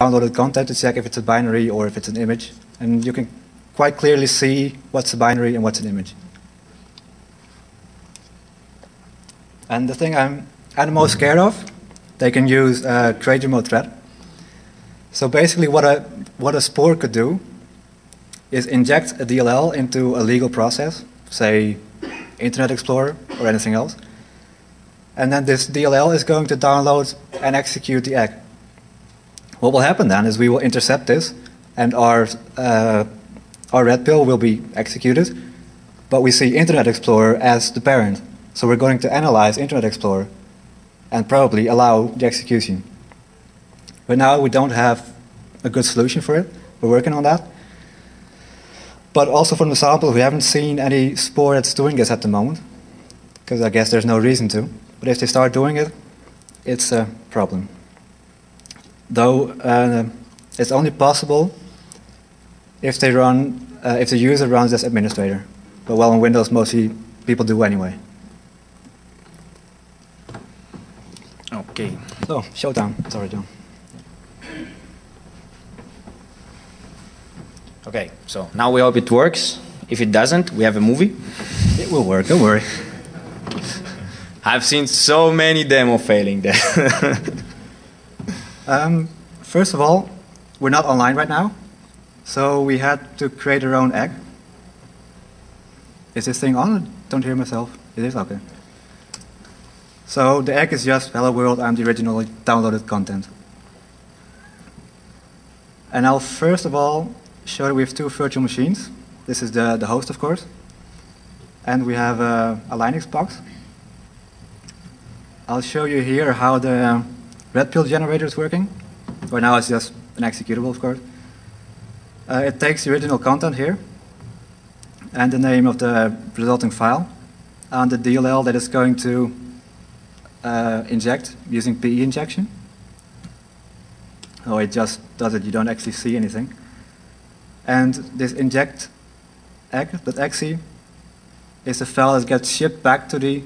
downloaded content to check if it's a binary or if it's an image. And you can quite clearly see what's a binary and what's an image. And the thing I'm the most scared of, they can use create remote thread. So basically what a spore could do is inject a DLL into a legal process, say Internet Explorer or anything else. And then this DLL is going to download and execute the egg. What will happen then is we will intercept this, and our red pill will be executed, but we see Internet Explorer as the parent. So we're going to analyze Internet Explorer and probably allow the execution. But now we don't have a good solution for it. We're working on that. But also from the sample, we haven't seen any spore that's doing this at the moment, because I guess there's no reason to. But if they start doing it, it's a problem. Though it's only possible if they if the user runs as administrator. But well, on Windows, mostly people do anyway. Okay. So, showdown. Sorry, John. Okay, so now we hope it works. If it doesn't, we have a movie. It will work, don't worry. I've seen so many demo failing there. First of all, we're not online right now, so we had to create our own egg. Is this thing on? I don't hear myself. It is? Okay. So the egg is just hello world, I'm the originally downloaded content. And I'll first of all show that we have two virtual machines. This is the host, of course. And we have a Linux box. I'll show you here how the red pill generator is working. Right now it's just an executable, of course. It takes the original content here and the name of the resulting file and the DLL that it's going to inject using PE injection. Oh, it just does it, you don't actually see anything. And this inject egg.exe is a file that gets shipped back to the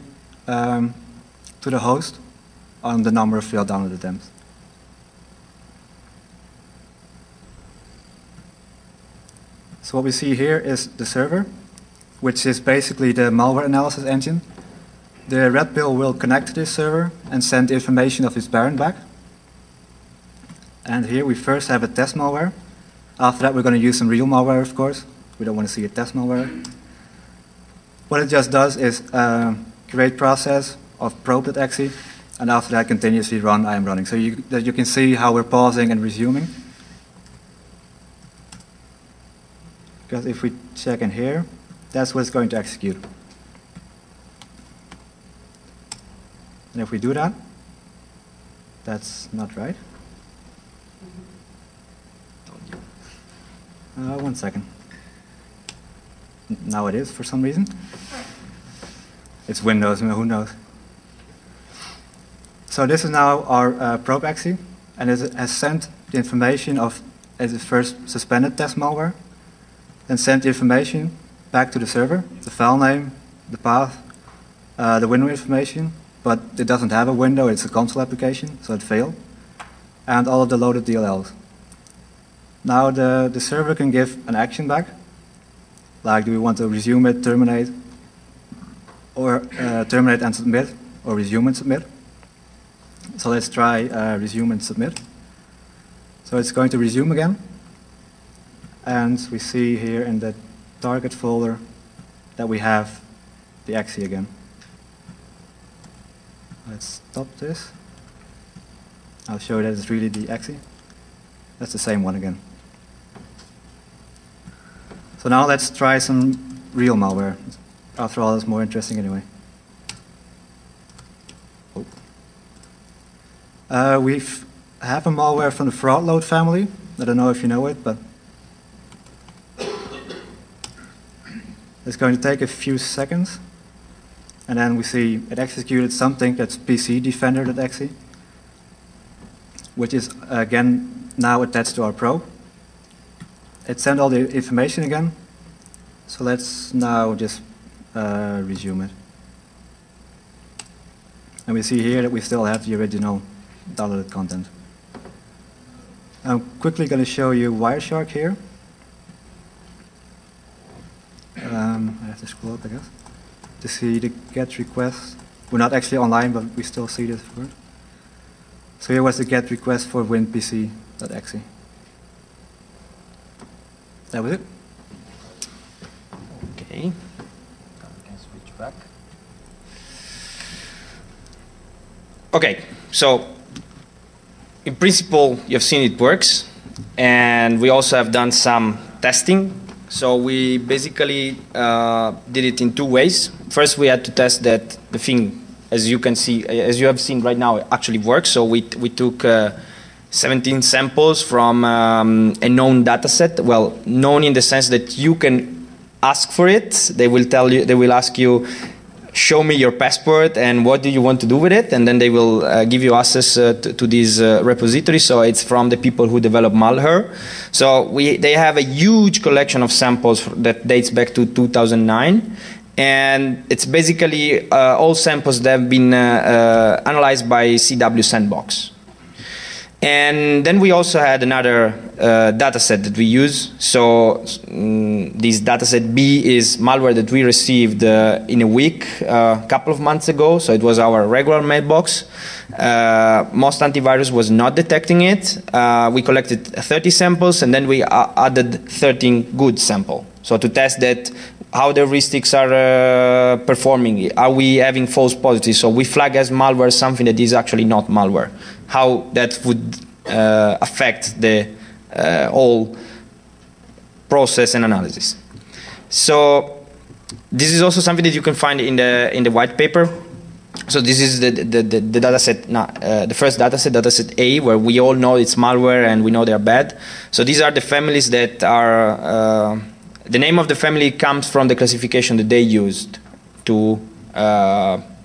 host on the number of failed download attempts. So what we see here is the server, which is basically the malware analysis engine. The red pill will connect to this server and send information of its parent back. And here we first have a test malware. After that, we're going to use some real malware, of course. We don't want to see a test malware. What it just does is create process of probe.exe, and after that, continuously run I am running. So you can see how we're pausing and resuming. Because if we check in here, that's what it's going to execute. And if we do that, that's not right. 1 second. Now it is for some reason. It's Windows, who knows. So this is now our probe.exe, and it has sent the information of as the first suspended test malware, and sent the information back to the server, the file name, the path, the window information, but it doesn't have a window, it's a console application, so it failed, and all of the loaded DLLs. Now the server can give an action back, like do we want to resume it, terminate, or terminate and submit, or resume and submit. So let's try resume and submit. So it's going to resume again. And we see here in the target folder that we have the exe again. Let's stop this. I'll show you that it's really the exe. That's the same one again. So now let's try some real malware. After all, it's more interesting anyway. We have a malware from the fraud load family. I don't know if you know it, but it's going to take a few seconds. And then we see it executed something that's PC defender.exe, which is again now attached to our probe. It sent all the information again. So let's now just resume it. And we see here that we still have the original downloaded content. I'm quickly going to show you Wireshark here. I have to scroll up, I guess, to see the GET request. We're not actually online, but we still see this, of course. So here was the GET request for WinPC.exe. That was it. Okay. I can switch back. Okay, so in principle, you've seen it works, and we also have done some testing. So we basically did it in two ways. First, we had to test that the thing, as you can see, as you have seen right now, it actually works. So we took 17 samples from a known data set. Well, known in the sense that you can ask for it. They will tell you, they will ask you, show me your passport and what do you want to do with it, and then they will give you access to this repository. So it's from the people who develop malware. So they have a huge collection of samples that dates back to 2009, and it's basically all samples that have been analyzed by CW Sandbox. And then we also had another data set that we use. So this data set B is malware that we received in a week, a couple of months ago. So it was our regular mailbox. Most antivirus was not detecting it. We collected 30 samples, and then we added 13 good samples. So to test that, how the heuristics are performing. Are we having false positives? So we flag as malware something that is actually not malware. How that would affect the whole process and analysis. So this is also something that you can find in the white paper. So this is the data set, the first data set A, where we all know it's malware and we know they're bad. So these are the families that are, the name of the family comes from the classification that they used to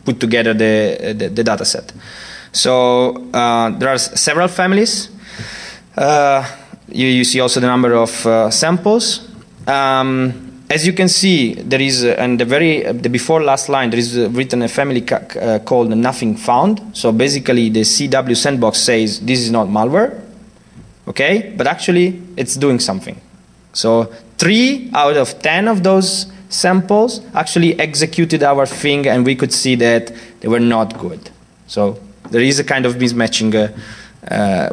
put together the data set. So there are several families. You see also the number of samples. As you can see, there is, and the before last line, there is written a family called nothing found. So basically the CW Sandbox says this is not malware, okay? But actually it's doing something. So 3 out of 10 of those samples actually executed our thing, and we could see that they were not good. So there is a kind of mismatching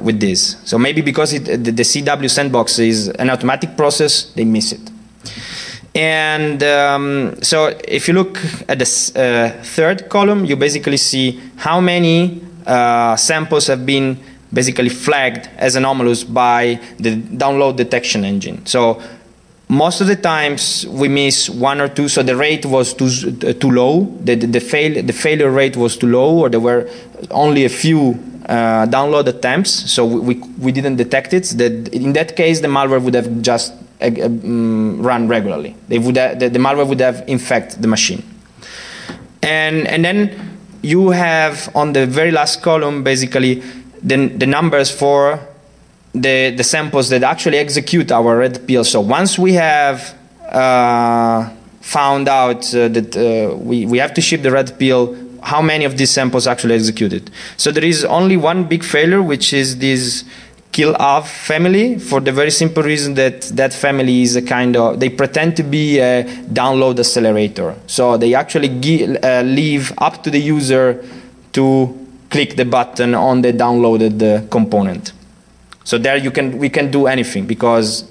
with this. So maybe because the CW Sandbox is an automatic process, they miss it. And so if you look at the third column, you basically see how many samples have been basically flagged as anomalous by the download detection engine. So most of the times we miss 1 or 2, so the rate was too low, the failure rate was too low, or there were only a few download attempts, so we didn't detect it. In that case, the malware would have just run regularly. The malware would have infected the machine. And then you have on the very last column basically the numbers for the samples that actually execute our red pill. So once we have found out that we have to ship the red pill, how many of these samples actually executed? So there is only one big failure, which is this kill-off family, for the very simple reason that that family is a kind of, they pretend to be a download accelerator. So they actually leave up to the user to click the button on the downloaded component. So there we can do anything because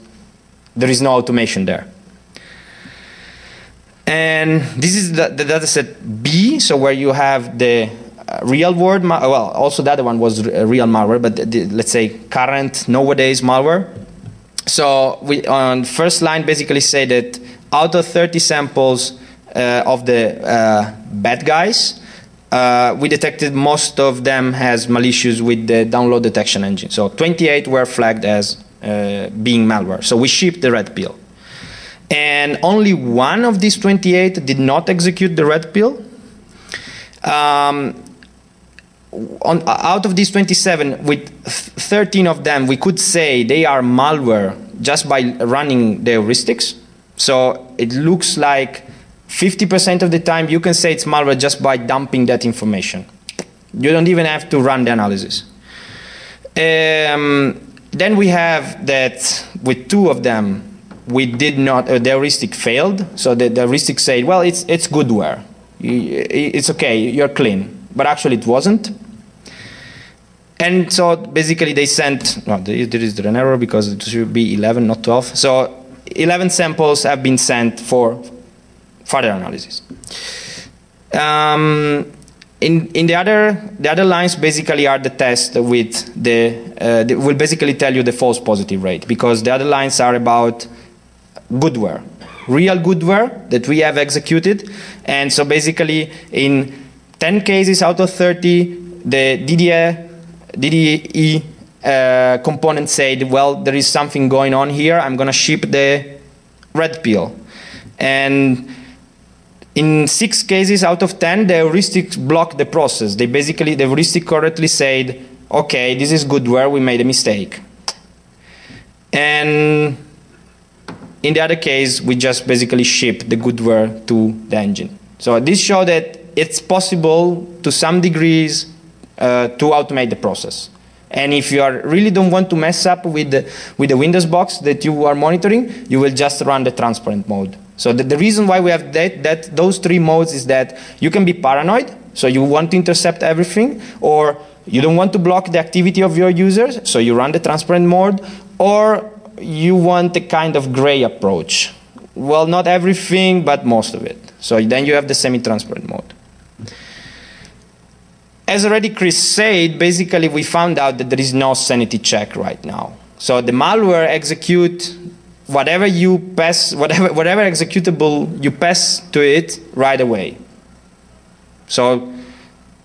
there is no automation there. And this is the data set B, so where you have the real world, well, also the other one was real malware, but let's say current nowadays malware. So we on first line basically say that out of 30 samples of the bad guys, we detected most of them has malicious with the download detection engine. So 28 were flagged as being malware. So we shipped the red pill. And only one of these 28 did not execute the red pill. Out of these 27, with 13 of them, we could say they are malware just by running the heuristics. So it looks like 50% of the time you can say it's malware just by dumping that information. You don't even have to run the analysis. Then we have that with 2 of them, we did not, the heuristic failed. So the heuristic said, well, it's Goodware. It's okay, you're clean. But actually it wasn't. And so basically they sent, no, there is an error because it should be 11, not 12. So 11 samples have been sent for further analysis. In the other lines basically are the tests with they will basically tell you the false positive rate, because the other lines are about Goodware, real Goodware that we have executed. And so basically in 10 cases out of 30, the DDE component said, well, there is something going on here, I'm going to ship the red pill. And in 6 cases out of 10, the heuristics blocked the process. The heuristic correctly said, okay, this is Goodware, we made a mistake. And in the other case, we just basically ship the Goodware to the engine. So this shows that it's possible to some degrees to automate the process. And if you really don't want to mess up with the Windows box that you are monitoring, you will just run the transparent mode. So the reason why we have those 3 modes is that you can be paranoid, so you want to intercept everything, or you don't want to block the activity of your users, so you run the transparent mode, or you want a kind of gray approach. Well, not everything, but most of it. So then you have the semi-transparent mode. As already Chris said, basically we found out that there is no sanity check right now. So the malware execute whatever you pass, whatever executable you pass to it right away. So,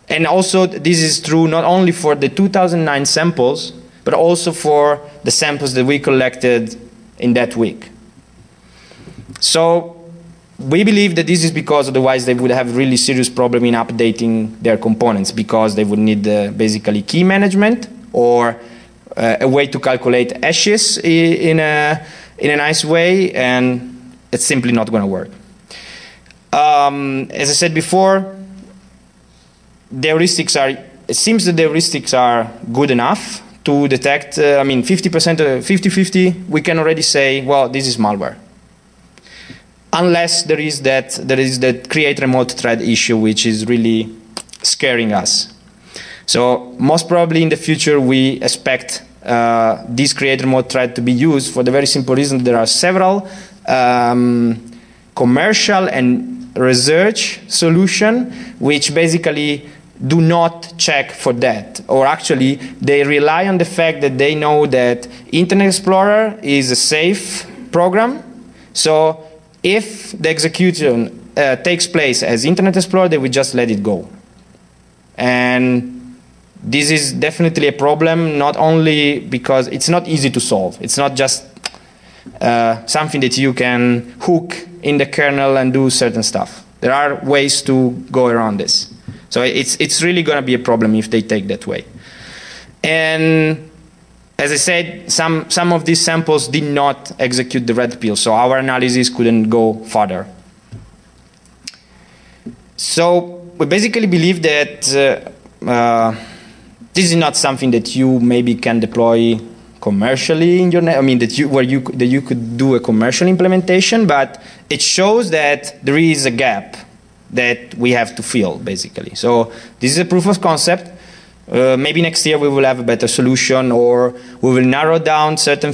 and also this is true not only for the 2009 samples, but also for the samples that we collected in that week. So we believe that this is because otherwise they would have really serious problem in updating their components, because they would need basically key management or a way to calculate hashes in a nice way, and it's simply not going to work. As I said before, the heuristics it seems that the heuristics are good enough to detect, 50%, 50-50, we can already say, well, this is malware. Unless there is that create remote thread issue, which is really scaring us. So most probably in the future we expect this create remote thread to be used for the very simple reason that there are several commercial and research solutions which basically do not check for that, or actually they rely on the fact that they know that Internet Explorer is a safe program. So if the execution takes place as Internet Explorer, they will just let it go. And this is definitely a problem, not only because it's not easy to solve. It's not just something that you can hook in the kernel and do certain stuff. There are ways to go around this. So it's really going to be a problem if they take that way. And as I said, some of these samples did not execute the red pill, so our analysis couldn't go further. So we basically believe that this is not something that you maybe can deploy commercially in your net. That you could do a commercial implementation, but it shows that there is a gap that we have to fill, basically. So this is a proof of concept. Maybe next year we will have a better solution, or we will narrow down certain